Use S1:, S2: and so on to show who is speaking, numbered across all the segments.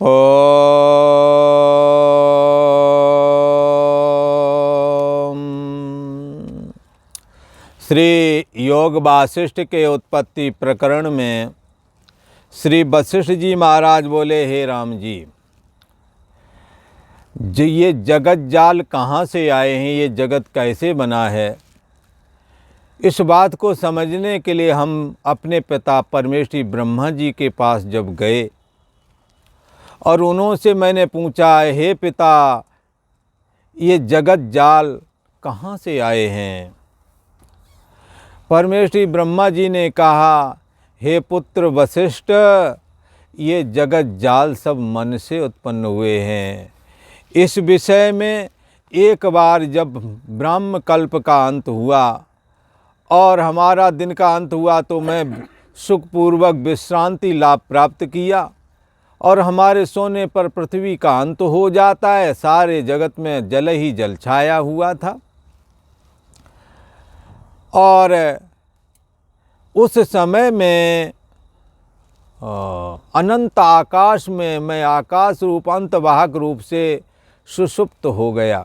S1: ओम। श्री योग वासिष्ठ के उत्पत्ति प्रकरण में श्री वशिष्ठ जी महाराज बोले, हे राम जी, ये जगत जाल कहाँ से आए हैं, ये जगत कैसे बना है, इस बात को समझने के लिए हम अपने पिता परमेश्वरी ब्रह्मा जी के पास जब गए और उन्होंने मैंने पूछा, हे पिता, ये जगत जाल कहाँ से आए हैं। परमेश्वरी ब्रह्मा जी ने कहा, हे पुत्र वशिष्ठ, ये जगत जाल सब मन से उत्पन्न हुए हैं। इस विषय में एक बार जब ब्रह्म कल्प का अंत हुआ और हमारा दिन का अंत हुआ तो मैं सुखपूर्वक विश्रांति लाभ प्राप्त किया और हमारे सोने पर पृथ्वी का अंत हो जाता है। सारे जगत में जल ही जल छाया हुआ था और उस समय में अनंत आकाश में मैं आकाश रूप अंतवाहक रूप से सुषुप्त हो गया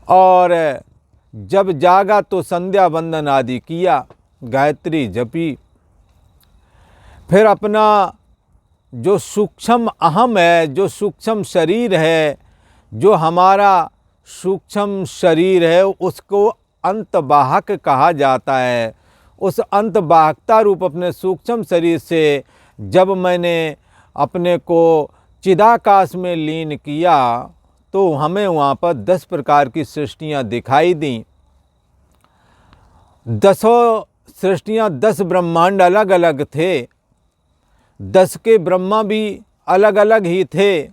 S1: और जब जागा तो संध्या वंदन आदि किया, गायत्री जपी, फिर अपना जो सूक्ष्म अहम है, जो सूक्ष्म शरीर है, जो हमारा सूक्ष्म शरीर है, उसको अंतवाहक कहा जाता है। उस अंतवाहकता रूप अपने सूक्ष्म शरीर से जब मैंने अपने को चिदाकाश में लीन किया तो हमें वहाँ पर 10 प्रकार की सृष्टियाँ दिखाई दी। 10 सृष्टियाँ, 10 ब्रह्मांड अलग अलग थे। 10 के ब्रह्मा भी अलग अलग ही थे।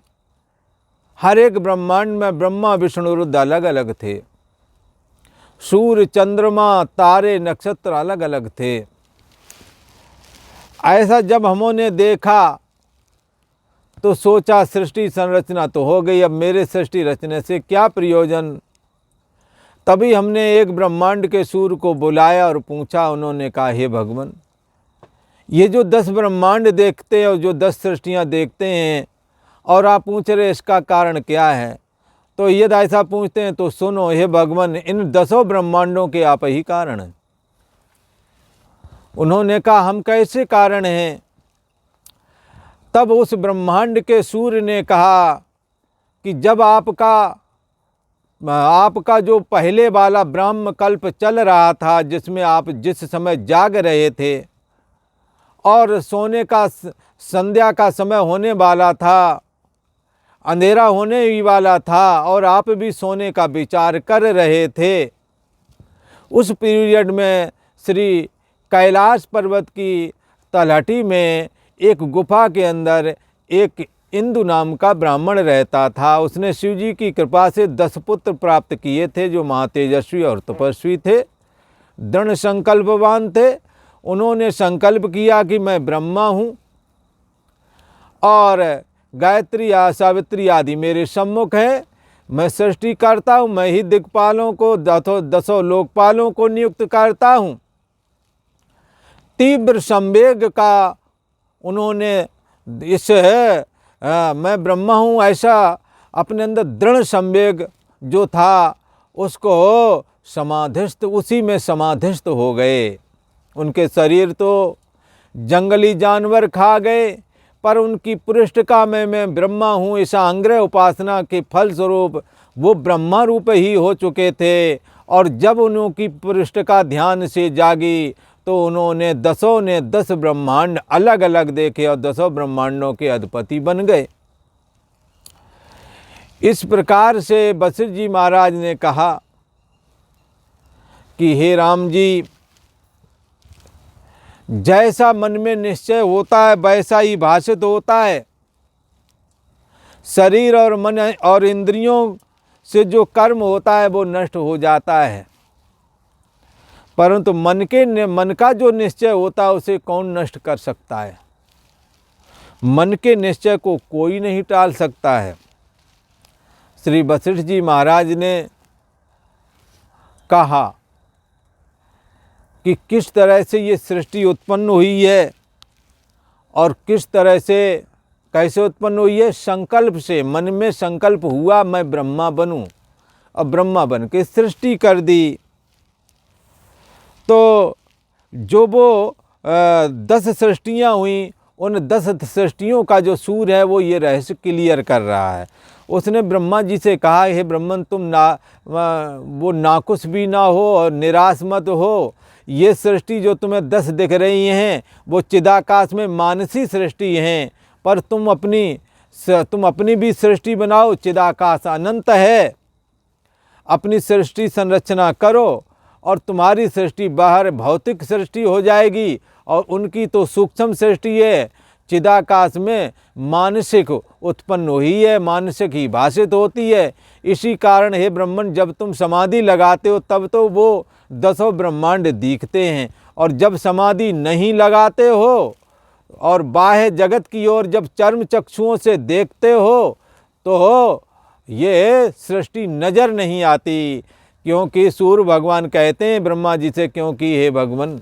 S1: हर एक ब्रह्मांड में ब्रह्मा विष्णु रुद्र अलग अलग थे। सूर्य चंद्रमा तारे नक्षत्र अलग अलग थे। ऐसा जब हमने देखा तो सोचा सृष्टि संरचना तो हो गई, अब मेरे सृष्टि रचने से क्या प्रयोजन। तभी हमने एक ब्रह्मांड के सूर्य को बुलाया और पूछा। उन्होंने कहा, हे भगवान, ये जो 10 ब्रह्मांड देखते हैं और जो 10 सृष्टियाँ देखते हैं और आप पूछ रहे इसका कारण क्या है, तो यदि ऐसा पूछते हैं तो सुनो, हे भगवान, इन 10 ब्रह्मांडों के आप ही कारण हैं। उन्होंने कहा, हम कैसे कारण हैं। तब उस ब्रह्मांड के सूर्य ने कहा कि जब आपका जो पहले वाला ब्रह्म कल्प चल रहा था, जिसमें आप जिस समय जाग रहे थे और सोने का संध्या का समय होने वाला था, अंधेरा होने ही वाला था और आप भी सोने का विचार कर रहे थे, उस पीरियड में श्री कैलाश पर्वत की तलहटी में एक गुफा के अंदर एक इंदु नाम का ब्राह्मण रहता था। उसने शिव जी की कृपा से 10 पुत्र प्राप्त किए थे, जो महातेजस्वी और तपस्वी थे, दृढ़ संकल्पवान थे। उन्होंने संकल्प किया कि मैं ब्रह्मा हूँ और गायत्री या सावित्री आदि मेरे सम्मुख है, मैं सृष्टि करता हूँ, मैं ही दिक्पालों को 10 लोकपालों को नियुक्त करता हूँ। तीव्र संवेग का उन्होंने मैं ब्रह्मा हूँ ऐसा अपने अंदर दृढ़ संवेग जो था उसको समाधिस्थ, उसी में समाधिस्थ हो गए। उनके शरीर तो जंगली जानवर खा गए, पर उनकी पृष्ठका में मैं ब्रह्मा हूँ ऐसा अंग्रह उपासना के फलस्वरूप वो ब्रह्मा रूप ही हो चुके थे। और जब उनकी पृष्ठका ध्यान से जागी तो उन्होंने 10 ब्रह्मांड अलग अलग देखे और 10 ब्रह्मांडों के अधिपति बन गए। इस प्रकार से वशिष्ठ जी महाराज ने कहा कि हे राम जी, जैसा मन में निश्चय होता है वैसा ही भाषित होता है। शरीर और मन और इंद्रियों से जो कर्म होता है वो नष्ट हो जाता है, परंतु मन का जो निश्चय होता है उसे कौन नष्ट कर सकता है। मन के निश्चय को कोई नहीं टाल सकता है। श्री वशिष्ठ जी महाराज ने कहा कि किस तरह से ये सृष्टि उत्पन्न हुई है और किस तरह से कैसे उत्पन्न हुई है? संकल्प से। मन में संकल्प हुआ मैं ब्रह्मा बनूं, अब ब्रह्मा बन के सृष्टि कर दी। तो जो वो 10 सृष्टियाँ हुई, उन 10 सृष्टियों का जो सूर्य है वो ये रहस्य क्लियर कर रहा है। उसने ब्रह्मा जी से कहा, हे ब्रह्मन तुम वो नाकुश भी ना हो और निराश मत हो। ये सृष्टि जो तुम्हें 10 दिख रही हैं वो चिदाकाश में मानसी सृष्टि हैं, पर तुम अपनी भी सृष्टि बनाओ। चिदाकाश अनंत है, अपनी सृष्टि संरचना करो और तुम्हारी सृष्टि बाहर भौतिक सृष्टि हो जाएगी, और उनकी तो सूक्ष्म सृष्टि है। चिदाकाश में मानसिक उत्पन्न हुई है, मानसिक ही भाषित होती है। इसी कारण हे ब्रह्मन, जब तुम समाधि लगाते हो तब तो वो 10 ब्रह्मांड दिखते हैं, और जब समाधि नहीं लगाते हो और बाह्य जगत की ओर जब चर्म चक्षुओं से देखते हो तो ये सृष्टि नज़र नहीं आती। क्योंकि सूर्य भगवान कहते हैं ब्रह्मा जी से, क्योंकि हे भगवान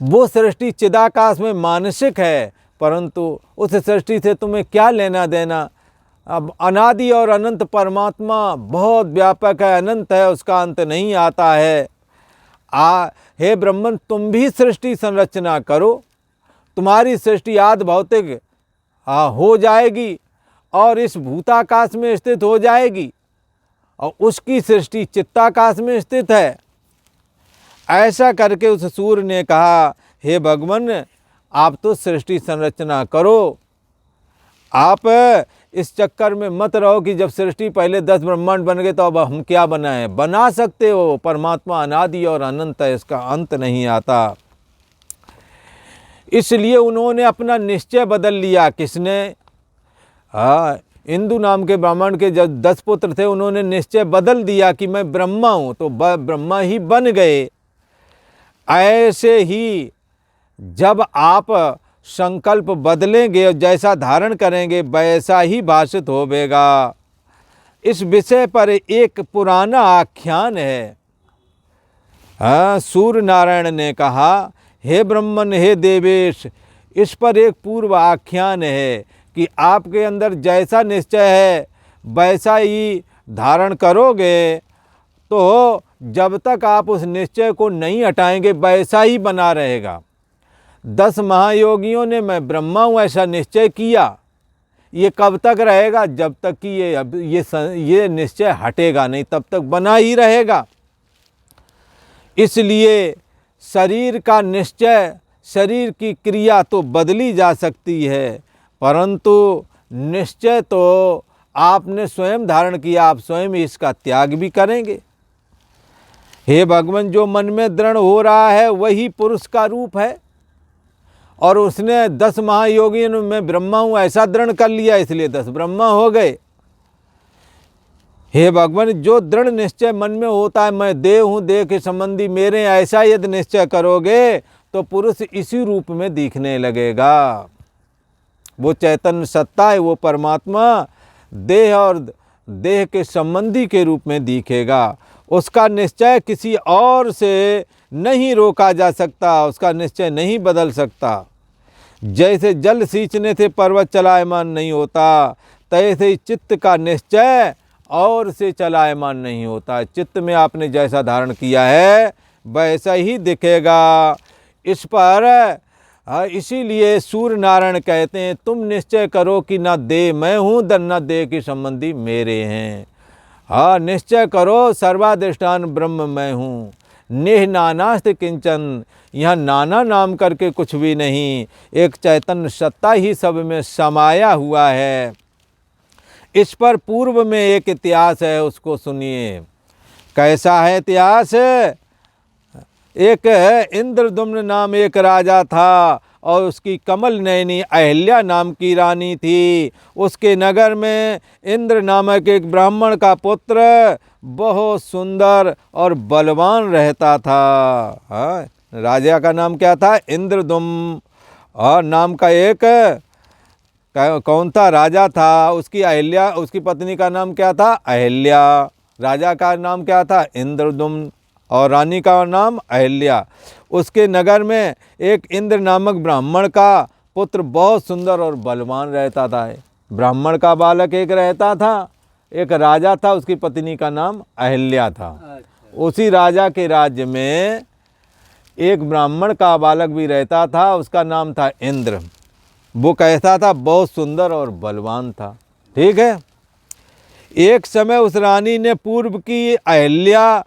S1: वो सृष्टि चिदाकाश में मानसिक है, परंतु उस सृष्टि से तुम्हें क्या लेना देना। अब अनादि और अनंत परमात्मा बहुत व्यापक है, अनंत है, उसका अंत नहीं आता है। हे ब्रह्मन तुम भी सृष्टि संरचना करो, तुम्हारी सृष्टि आदि भौतिक हो जाएगी और इस भूताकाश में स्थित हो जाएगी, और उसकी सृष्टि चित्ताकाश में स्थित है। ऐसा करके उस सूर्य ने कहा, हे भगवान आप तो सृष्टि संरचना करो, आप इस चक्कर में मत रहो कि जब सृष्टि पहले 10 ब्रह्मांड बन गए तो अब हम क्या बनाएं। बना सकते हो, परमात्मा अनादि और अनंत है, इसका अंत नहीं आता। इसलिए उन्होंने अपना निश्चय बदल लिया। किसने? इंदु नाम के ब्राह्मण के जब 10 पुत्र थे, उन्होंने निश्चय बदल दिया कि मैं ब्रह्मा हूँ, तो ब्रह्मा ही बन गए। ऐसे ही जब आप संकल्प बदलेंगे और जैसा धारण करेंगे वैसा ही भाषित होवेगा। इस विषय पर एक पुराना आख्यान है। सूर्य नारायण ने कहा, हे ब्रह्मन हे देवेश, इस पर एक पूर्व आख्यान है कि आपके अंदर जैसा निश्चय है वैसा ही धारण करोगे तो जब तक आप उस निश्चय को नहीं हटाएंगे वैसा ही बना रहेगा। 10 महायोगियों ने मैं ब्रह्मा हूँ ऐसा निश्चय किया, ये कब तक रहेगा? जब तक कि ये निश्चय हटेगा नहीं, तब तक बना ही रहेगा। इसलिए शरीर का निश्चय, शरीर की क्रिया तो बदली जा सकती है, परंतु निश्चय तो आपने स्वयं धारण किया, आप स्वयं इसका त्याग भी करेंगे। हे भगवान, जो मन में दृढ़ हो रहा है वही पुरुष का रूप है, और उसने 10 महायोगियों में ब्रह्मा हूँ ऐसा दृढ़ कर लिया, इसलिए 10 ब्रह्मा हो गए। हे भगवान, जो दृढ़ निश्चय मन में होता है मैं देह हूँ, देह के संबंधी मेरे, ऐसा यदि निश्चय करोगे तो पुरुष इसी रूप में दिखने लगेगा। वो चैतन्य सत्ता है, वो परमात्मा देह और देह के संबंधी के रूप में दिखेगा। उसका निश्चय किसी और से नहीं रोका जा सकता, उसका निश्चय नहीं बदल सकता। जैसे जल सींचने से पर्वत चलायमान नहीं होता, तैसे ही चित्त का निश्चय और से चलायमान नहीं होता। चित्त में आपने जैसा धारण किया है वैसा ही दिखेगा। इस पर इसीलिए सूर्य नारायण कहते हैं, तुम निश्चय करो कि न देह मैं हूँ न देह के संबंधी मेरे हैं। निश्चय करो सर्वाधिष्ठान ब्रह्म मैं हूँ, नेह नानास्त किंचन, यहाँ नाना नाम करके कुछ भी नहीं, एक चैतन्य सत्ता ही सब में समाया हुआ है। इस पर पूर्व में एक इतिहास है, उसको सुनिए। कैसा है इतिहास? एक इंद्रदुम्न नाम एक राजा था और उसकी कमल नयनी अहिल्या नाम की रानी थी। उसके नगर में इंद्र नामक एक ब्राह्मण का पुत्र बहुत सुंदर और बलवान रहता था। राजा का नाम क्या था? इंद्रदुम्न। और नाम का एक कौन था? राजा था। उसकी अहिल्या, उसकी पत्नी का नाम क्या था? अहिल्या। राजा का नाम क्या था? इंद्रदुम्न, और रानी का नाम अहिल्या। उसके नगर में एक इंद्र नामक ब्राह्मण का पुत्र बहुत सुंदर और बलवान रहता था। ब्राह्मण का बालक एक रहता था, एक राजा था, उसकी पत्नी का नाम अहिल्या था। उसी राजा के राज्य में एक ब्राह्मण का बालक भी रहता था, उसका नाम था इंद्र। वो कैसा था? बहुत सुंदर और बलवान था। ठीक है। एक समय उस रानी ने पूर्व की अहिल्या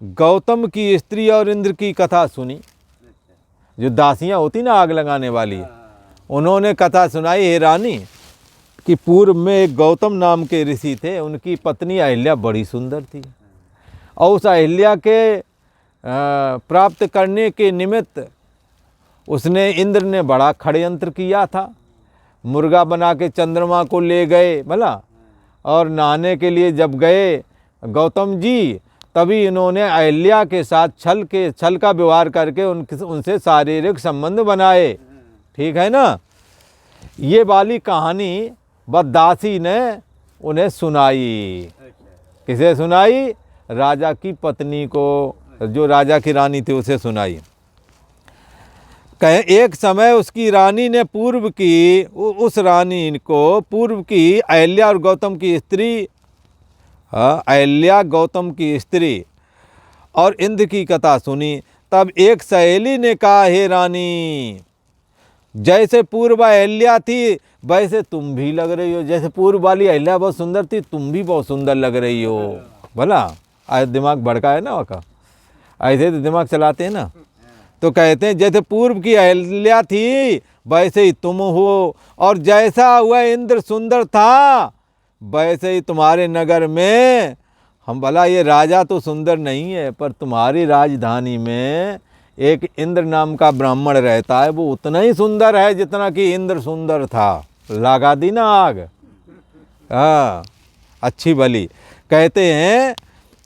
S1: गौतम की स्त्री और इंद्र की कथा सुनी। जो दासियां होती ना आग लगाने वाली, उन्होंने कथा सुनाई, हे रानी कि पूर्व में एक गौतम नाम के ऋषि थे, उनकी पत्नी अहिल्या बड़ी सुंदर थी, और उस अहिल्या के प्राप्त करने के निमित्त उसने इंद्र ने बड़ा षड्यंत्र किया था। मुर्गा बना के चंद्रमा को ले गए भला, और नहाने के लिए जब गए गौतम जी, तभी इन्होंने अहिल्या के साथ छल का व्यवहार करके उनसे शारीरिक संबंध बनाए। ठीक है ना। ये वाली कहानी बस दासी ने उन्हें सुनाई। किसे सुनाई? राजा की पत्नी को, जो राजा की रानी थी उसे सुनाई। कहे एक समय उसकी रानी ने उस रानी को पूर्व की अहिल्या और गौतम की स्त्री, अहिल्या गौतम की स्त्री और इंद्र की कथा सुनी। तब एक सहेली ने कहा, हे रानी, जैसे पूर्व अहिल्या थी वैसे तुम भी लग रही हो। जैसे पूर्व वाली अहिल्या बहुत सुंदर थी, तुम भी बहुत सुंदर लग रही हो। भला आज दिमाग भड़का है ना वका, ऐसे तो दिमाग चलाते हैं ना। तो कहते हैं जैसे पूर्व की अहिल्या थी वैसे ही तुम हो, और जैसा वह इंद्र सुंदर था वैसे ही तुम्हारे नगर में हम। भला ये राजा तो सुंदर नहीं है, पर तुम्हारी राजधानी में एक इंद्र नाम का ब्राह्मण रहता है, वो उतना ही सुंदर है जितना कि इंद्र सुंदर था। लगा दी ना आग। हाँ, अच्छी भली। कहते हैं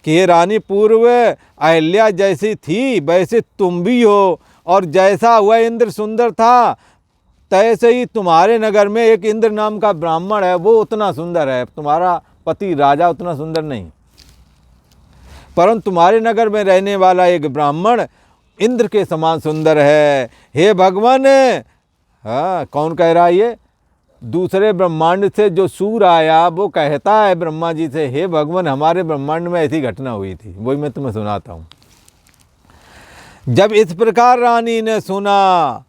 S1: कि ये रानी पूर्व अहिल्या जैसी थी वैसे तुम भी हो, और जैसा वह इंद्र सुंदर था तैसे ही तुम्हारे नगर में एक इंद्र नाम का ब्राह्मण है, वो उतना सुंदर है। तुम्हारा पति राजा उतना सुंदर नहीं, परंतु तुम्हारे नगर में रहने वाला एक ब्राह्मण इंद्र के समान सुंदर है। हे भगवान, हाँ, कौन कह रहा है? ये दूसरे ब्रह्मांड से जो सूर आया वो कहता है ब्रह्मा जी से, हे भगवान, हमारे ब्रह्मांड में ऐसी घटना हुई थी। वही मैं तुम्हें सुनाता हूँ। जब इस प्रकार रानी ने सुना,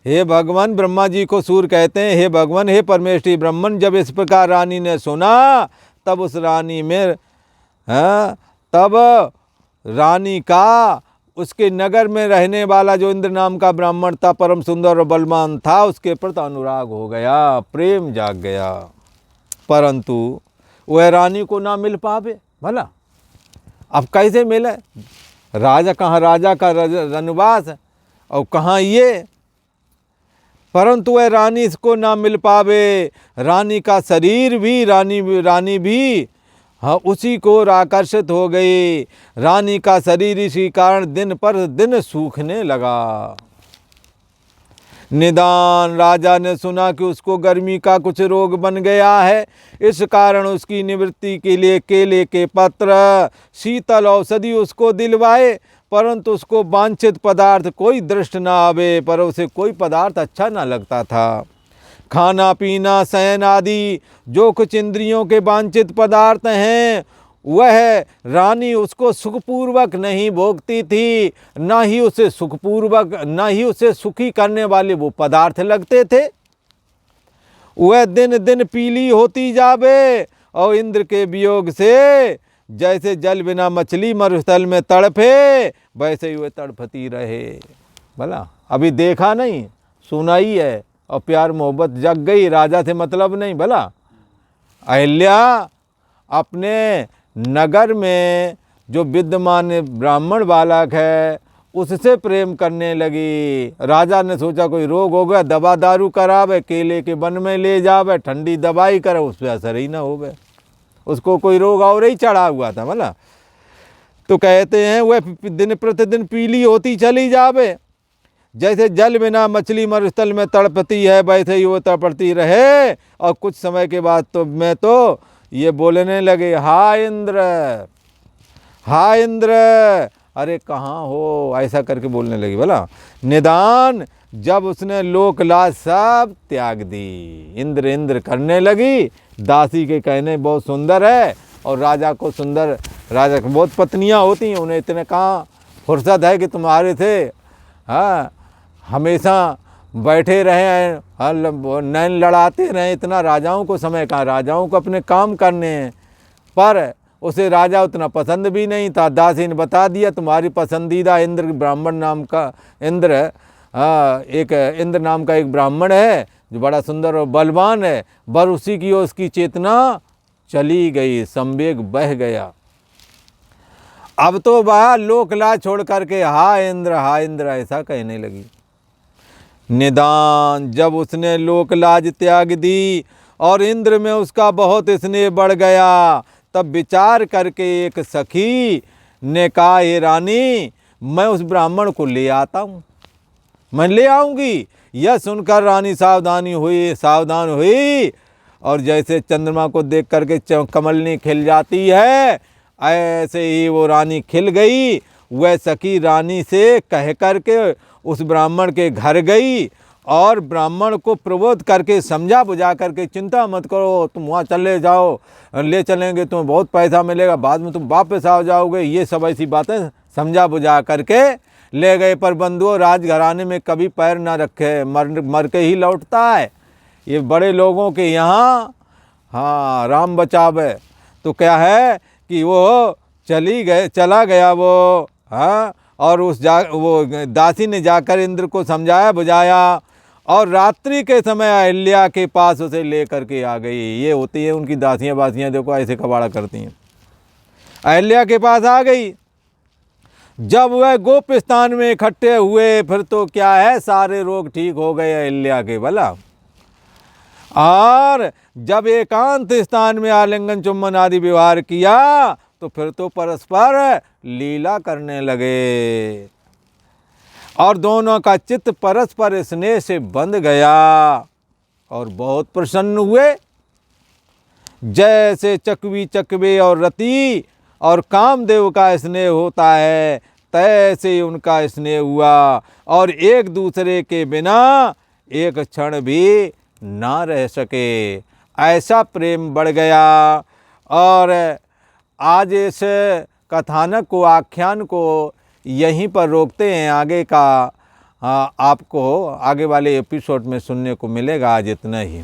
S1: हे भगवान, ब्रह्मा जी को सूर कहते हैं, हे भगवान, हे परमेष्ठी ब्रह्मन, जब इस प्रकार रानी ने सुना, तब उस रानी में तब रानी का उसके नगर में रहने वाला जो इंद्र नाम का ब्राह्मण था, परम सुंदर और बलवान था, उसके प्रति अनुराग हो गया, प्रेम जाग गया। परंतु वह रानी को ना मिल पावे। भला अब कैसे मिले? राजा कहाँ, राजा का रनवास और कहाँ ये। परंतु वह रानी इसको ना मिल पावे। रानी का शरीर भी, रानी भी हाँ उसी को आकर्षित हो गई। रानी का शरीर इसी कारण दिन पर दिन सूखने लगा। निदान राजा ने सुना कि उसको गर्मी का कुछ रोग बन गया है। इस कारण उसकी निवृत्ति के लिए केले के पत्र, शीतल औषधि उसको दिलवाए, परंतु उसको वांछित पदार्थ कोई दृष्ट न आवे। पर उसे कोई पदार्थ अच्छा न लगता था। खाना पीना शयन आदि जो कुछ इंद्रियों के वांछित पदार्थ हैं, वह रानी उसको सुखपूर्वक नहीं भोगती थी, ना ही उसे सुखी करने वाले वो पदार्थ लगते थे। वह दिन दिन पीली होती जावे, और इंद्र के वियोग से जैसे जल बिना मछली मरुस्थल में तड़फे, वैसे ही वह तड़फती रहे। भला अभी देखा नहीं, सुना ही है, और प्यार मोहब्बत जग गई। राजा से मतलब नहीं। भला अहिल्या अपने नगर में जो विद्यमान ब्राह्मण बालक है उससे प्रेम करने लगी। राजा ने सोचा कोई रोग हो गया, दवा दारू करावे, केले के वन में ले जावे, ठंडी दवाई करे, उस पर असर ही ना होवे। उसको कोई रोग और ही चढ़ा हुआ था। भला तो कहते हैं वह दिन प्रतिदिन पीली होती चली जावे, जैसे जल बिना मछली मरुस्थल में तड़पती है, वैसे ही वो तड़पती रहे। और कुछ समय के बाद तो मैं तो ये बोलने लगे, हाय इंद्र, हाय इंद्र, अरे कहाँ हो, ऐसा करके बोलने लगी। बोला निदान जब उसने लोक लाज सब त्याग दी, इंद्र इंद्र करने लगी। दासी के कहने बहुत सुंदर है, और राजा को सुंदर, राजा को बहुत पत्नियां होती हैं, उन्हें इतने कहाँ फुर्सत है कि तुम्हारे थे हाँ हमेशा बैठे रहे हैं, नैन लड़ाते रहे। इतना राजाओं को समय कहाँ, राजाओं को अपने काम करने हैं। पर उसे राजा उतना पसंद भी नहीं था। दासी ने बता दिया तुम्हारी पसंदीदा इंद्र ब्राह्मण नाम का इंद्र, एक इंद्र नाम का एक ब्राह्मण है जो बड़ा सुंदर और बलवान है। बर उसी की उसकी चेतना चली गई, संवेग बह गया। अब तो वह लोकलाज छोड़ करके हा इंद्र ऐसा कहने लगी। निदान जब उसने लोकलाज त्याग दी और इंद्र में उसका बहुत स्नेह बढ़ गया, तब विचार करके एक सखी ने कहा, हे रानी, मैं उस ब्राह्मण को ले आता हूँ, मैं ले आऊँगी। यह सुनकर रानी सावधान हुई, और जैसे चंद्रमा को देख करके कमलनी खिल जाती है, ऐसे ही वो रानी खिल गई। वह सखी रानी से कह करके उस ब्राह्मण के घर गई और ब्राह्मण को प्रबोध करके समझा बुझा करके, चिंता मत करो, तुम वहाँ चले जाओ, ले चलेंगे, तुम्हें बहुत पैसा मिलेगा, बाद में तुम वापस आ जाओगे, ये सब ऐसी बातें समझा बुझा करके ले गए। पर बंधुओं, राजघराने में कभी पैर ना रखे, मर के ही लौटता है। ये बड़े लोगों के यहाँ हाँ राम बचावे। तो क्या है कि वो चला गया वो हाँ, और वो दासी ने जाकर इंद्र को समझाया बुझाया, और रात्रि के समय अहिल्या के पास उसे ले करके आ गई। ये होती है उनकी दासियाँ बासियाँ, देखो ऐसे कबाड़ा करती हैं। अहिल्या के पास आ गई। जब वह गोप स्थान में इकट्ठे हुए, फिर तो क्या है, सारे रोग ठीक हो गए अहिल्या के भला। और जब एकांत स्थान में आलिंगन चुम्बन आदि व्यवहार किया, तो फिर तो परस्पर लीला करने लगे, और दोनों का चित्त परस्पर स्नेह से बंध गया और बहुत प्रसन्न हुए। जैसे चकवी चकवे और रति और कामदेव का स्नेह होता है, तैसे ही उनका स्नेह हुआ, और एक दूसरे के बिना एक क्षण भी ना रह सके, ऐसा प्रेम बढ़ गया। और आज इस कथानक को, आख्यान को यहीं पर रोकते हैं। आगे का आपको आगे वाले एपिसोड में सुनने को मिलेगा। आज इतना ही।